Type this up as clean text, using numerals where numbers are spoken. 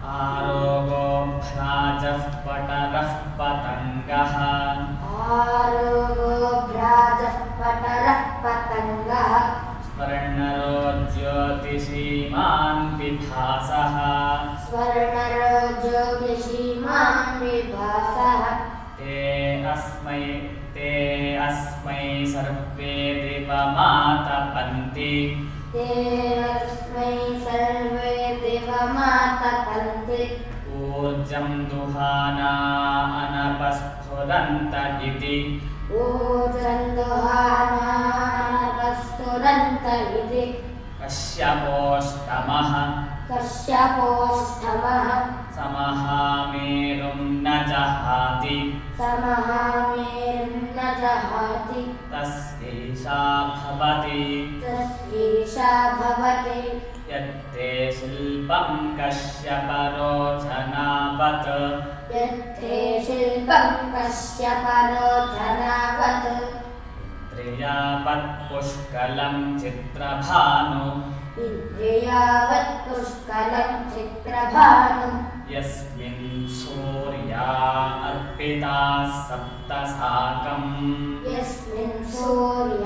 आरोगो भ्राजः पटरः पतङ्गः आरोगो भ्राजः पटरः पतङ्गः स्वर्णरो ज्योतिषीमान् विभासः स्वर्णरो ज्योतिषीमान् विभासः ते अस्मै सर्वे दिवमातपन्ति ते अस्मै सर्वे दिवमातपन्ति ऊर्जं दुहाना अनपस्फुरन्त इति ऊर्जं दुहानानपस्फुरन्त इति कश्यपोष्टमः कश्यपोष्टमः समहामेरुं न जहाति समहामेरुं न जहाति तस्यैषा भवति तस्यैषा भवति यत्ते शिल्पं कश्यपरोचनावत् यत्ते शिल्पं कश्यपरोचनावत् त्रियावत् पुष्कलं चित्रभानु इन्द्रियावत् पुष्कलं चित्रभानु यस्मिन् सूर्या अर्पिताः सप्तसाकम् यस्मिन् सूर्या